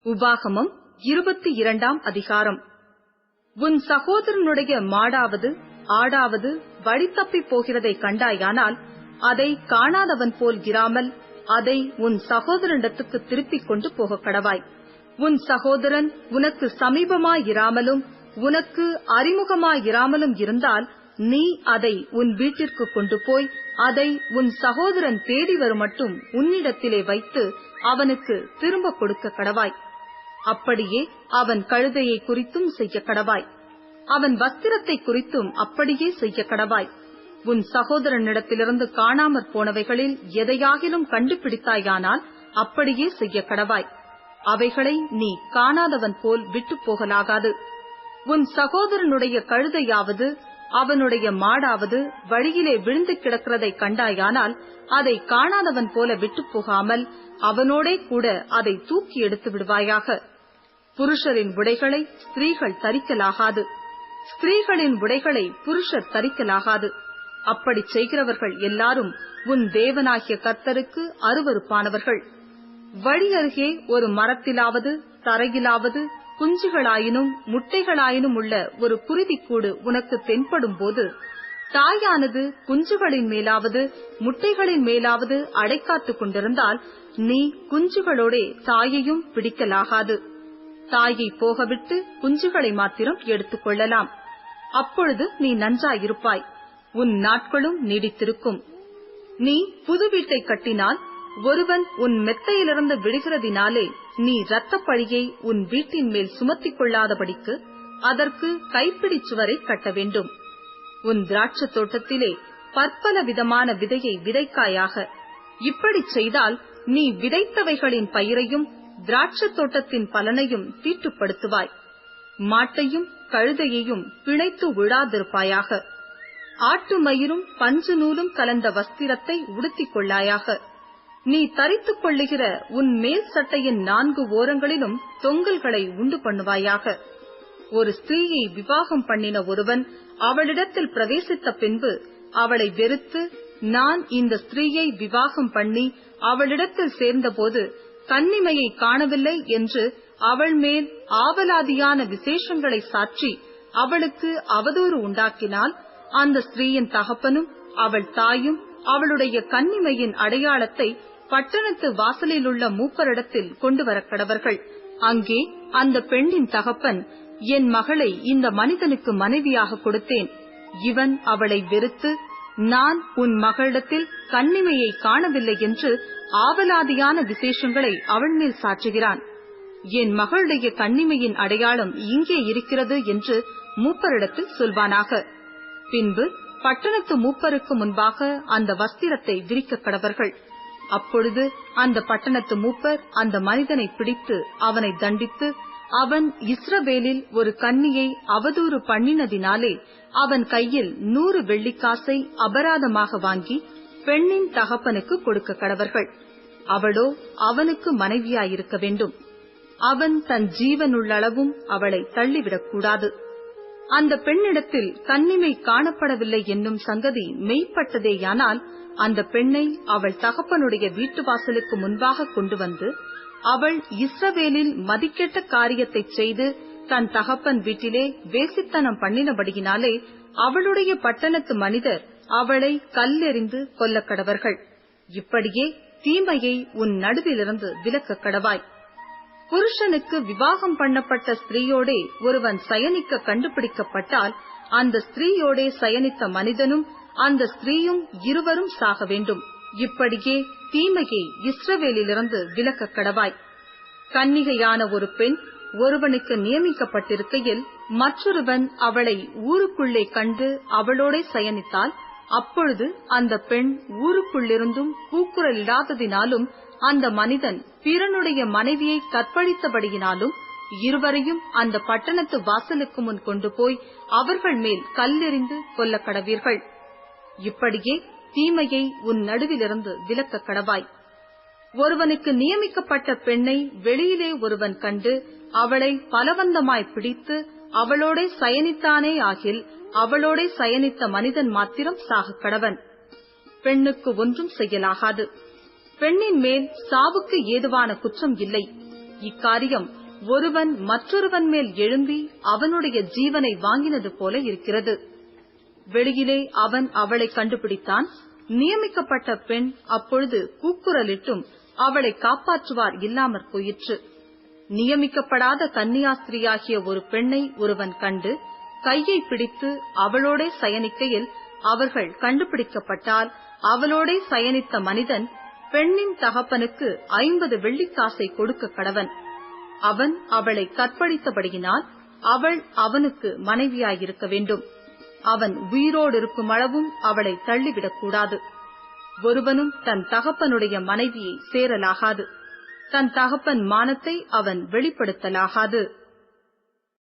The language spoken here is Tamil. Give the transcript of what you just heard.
உபாகமம் 22 அதிகாரம். உன் சகோதரனுடைய மாடாவது ஆடாவது வழி தப்பிப் போகிறதை கண்டாயானால் அதை காணாதவன் போல் இராமல் அதை உன் சகோதரனிடத்துக்கு திருப்பிக் கொண்டு போகக் கடவாய். உன் சகோதரன் உனக்கு சமீபமாயிராமலும் உனக்கு அறிமுகமாயிராமலும் இருந்தால் நீ அதை உன் வீட்டிற்கு கொண்டு போய் அதை உன் சகோதரன் தேடி வருமட்டும் உன்னிடத்திலே வைத்து அவனுக்கு திரும்ப கொடுக்க கடவாய். அப்படியே அவன் கழுதையை குறித்தும் செய்ய கடவாய். அவன் வஸ்திரத்தை குறித்தும் அப்படியே செய்ய கடவாய். உன் சகோதரனிடத்திலிருந்து காணாமற் போனவைகளில் எதையாகிலும் கண்டுபிடித்தாயானால் அப்படியே செய்ய கடவாய். அவைகளை நீ காணாதவன் போல் விட்டுப் போகலாகாது. உன் சகோதரனுடைய கழுதையாவது அவனுடைய மாடாவது வழியிலே விழுந்து கிடக்கிறதை கண்டாயானால் அதை காணாதவன் போல விட்டுப் போகாமல் அவனோடே கூட அதை தூக்கி எடுத்து விடுவாயாக. புருஷரின் உடைகளை ஸ்திரீகள் தரிக்கலாகாது, ஸ்திரீகளின் உடைகளை புருஷர் தரிக்கலாகாது. அப்படிச் செய்கிறவர்கள் எல்லாரும் உன் தேவனாகிய கர்த்தருக்கு அருவருப்பானவர்கள். வழி அருகே ஒரு மரத்திலாவது தரையிலாவது குஞ்சுகளாயினும் முட்டைகளாயினும் உள்ள ஒரு குருவிக்கூடு உனக்கு தென்படும் போது தாயானது குஞ்சுகளின் மேலாவது முட்டைகளின் மேலாவது அடைக்காத்துக் கொண்டிருந்தால் நீ குஞ்சுகளோடே தாயையும் பிடிக்கலாகாது. தாயை போகவிட்டு குஞ்சுகளை மாத்திரம் எடுத்துக் கொள்ளலாம். அப்பொழுது நீ நன்றாயிருப்பாய், உன் நாட்களும் நீடித்திருக்கும். நீ புது வீட்டை கட்டினால் ஒருவன் உன் மெத்தையிலிருந்து விழுகிறதினாலே நீ இரத்தப்பழியை உன் வீட்டின் மேல் சுமத்திக் கொள்ளாதபடிக்கு அதற்கு கைப்பிடி சுவரை கட்ட வேண்டும். உன் திராட்சத் தோட்டத்திலே பற்பல விதமான விதையை விதைக்காயாக. இப்படிச் செய்தால் நீ விதைத்தவைகளின் பயிரையும் திராட்சத் தோட்டத்தின் பலனையும் தீட்டுப்படுத்துவாய். மாட்டையும் கழுதையையும் பிணைத்து விழாதிருப்பாயாக. ஆட்டு மயிரும் பஞ்சு நூலும் கலந்த வஸ்திரத்தை உடுத்திக் கொள்ளாயாக. நீ தரித்துக் கொள்ளுகிற உன் மேல் சட்டையின் 4 ஓரங்களிலும் தொங்கல்களை உண்டு பண்ணுவாயாக. ஒரு ஸ்திரீயை விவாகம் பண்ணின ஒருவன் அவளிடத்தில் பிரவேசித்த பின்பு அவளை வெறுத்து, நான் இந்த ஸ்திரீயை விவாகம் பண்ணி அவளிடத்தில் சேர்ந்தபோது கன்னிமையை காணவில்லை என்று அவள் மேல் ஆவலாதியான விசேஷங்களை சாற்றி அவளுக்கு அவதூறு உண்டாக்கினால் அந்த ஸ்திரீயின் தகப்பனும் அவள் தாயும் அவளுடைய கன்னிமையின் அடையாளத்தை பட்டணத்து வாசலிலுள்ள மூப்பரிடத்தில் கொண்டு வரக்கடவர்கள். அங்கே அந்த பெண்ணின் தகப்பன், என் மகளை இந்த மனிதனுக்கு மனைவியாக கொடுத்தேன், இவன் அவளை வெறுத்து நான் உன் மகளிடத்தில் கன்னிமையை காணவில்லை என்று ஆவலாதியான விசேஷங்களை அவள் மேல் சாற்றுகிறான், என் மகளுடைய கன்னிமையின் அடையாளம் இங்கே இருக்கிறது என்று மூப்பரிடத்தில் சொல்வானாக. பின்பு பட்டணத்து மூப்பருக்கு முன்பாக அந்த வஸ்திரத்தை விரிக்க கடவர்கள். அப்பொழுது அந்த பட்டணத்து மூப்பர் அந்த மனிதனை பிடித்து அவனை தண்டித்து, அவன் இஸ்ரவேலில் ஒரு கன்னியை அவதூறு பண்ணினதினாலே அவன் கையில் 100 வெள்ளிக்காசை அபராதமாக வாங்கி பெண்ணின் தகப்பனுக்கு கொடுக்க கடவர்கள். அவளோ அவனுக்கு மனைவியாயிருக்க வேண்டும். அவன் தன் ஜீவனுள்ளளவும் அவளை தள்ளிவிடக்கூடாது. அந்த பெண்ணிடத்தில் கன்னிமை காணப்படவில்லை என்னும் சங்கதி மெய்ப்பட்டதேயானால் அந்த பெண்ணை அவள் தகப்பனுடைய வீட்டு வாசலுக்கு முன்பாக கொண்டு வந்து, அவள் இஸ்ரவேலில் மதிக்கெட்ட காரியத்தைச் செய்து தன் தகப்பன் வீட்டிலே வேசித்தனம் பண்ணினபடியினாலே அவளுடைய பட்டணத்து மனிதர் அவளை கல்லெறிந்து கொல்லக் கடவர்கள். இப்படியே தீமையை உன் நடுவிலிருந்து விலக்கக் கடவாய். புருஷனுக்கு விவாகம் பண்ணப்பட்ட ஸ்திரீயோடே ஒருவன் சயனிக்க கண்டுபிடிக்கப்பட்டால் அந்த ஸ்திரீயோடே சயனித்த மனிதனும் அந்த ஸ்திரீயும் இருவரும் சாக வேண்டும். இப்படியே தீமையை இஸ்ரவேலிலிருந்து விலக்கக் கடவாய். கன்னிகையான ஒரு பெண் ஒருவனுக்கு நியமிக்கப்பட்டிருக்கையில் மற்றொருவன் அவளை ஊருக்குள்ளே கண்டு அவளோடே சயனித்தால், அப்பொழுது அந்த பெண் ஊருக்குள்ளிருந்தும் கூக்குரலிடாததினாலும் அந்த மனிதன் பிறனுடைய மனைவியை கற்பழித்தபடியினாலும் இருவரையும் அந்த பட்டணத்து வாசலுக்கு முன் கொண்டு போய் அவர்கள் மேல் கல்லெறிந்து கொல்லக் கடவீர்கள். இப்படியே தீமையை உன் நடுவிலிருந்து விலக்கக் கடவாய். ஒருவனுக்கு நியமிக்கப்பட்ட பெண்ணை வெளியிலே ஒருவன் கண்டு அவளை பலவந்தமாய் பிடித்து அவளோடே சயனித்தானே ஆகில் அவளோடே சயனித்த மனிதன் மாத்திரம் சாகக் கடவன். பெண்ணுக்கு ஒன்றும் செய்யலாகாது. பெண்ணின் மேல் சாவுக்கு ஏதுவான குற்றம் இல்லை. இக்காரியம் ஒருவன் மற்றொருவன் மேல் எழும்பி அவனுடைய ஜீவனை வாங்கினது போல இருக்கிறது. வெளியிலே அவன் அவளை கண்டுபிடித்தான். நியமிக்கப்பட்ட பெண் அப்பொழுது கூக்குரலிட்டும் அவளை காப்பாற்றுவார் இல்லாமற் போயிற்று. நியமிக்கப்படாத கன்னியாஸ்திரியாகிய ஒரு பெண்ணை ஒருவன் கண்டு கையை பிடித்து அவளோடே சயனிக்கையில் அவர்கள் கண்டுபிடிக்கப்பட்டால், அவளோடே சயனித்த மனிதன் பெண்ணின் தகப்பனுக்கு 50 வெள்ளிக்காசை கொடுக்க கடவன். அவன் அவளை கற்பழித்தபடியினால் அவள் அவனுக்கு மனைவியாயிருக்க வேண்டும். அவன் உயிரோடு இருக்கும் அளவும் அவளை தள்ளிவிடக்கூடாது. ஒருவனும் தன் தகப்பனுடைய மனைவியை சேரலாகாது. தன் தகப்பன் மானத்தை அவன் வெளிப்படுத்தலாகாது.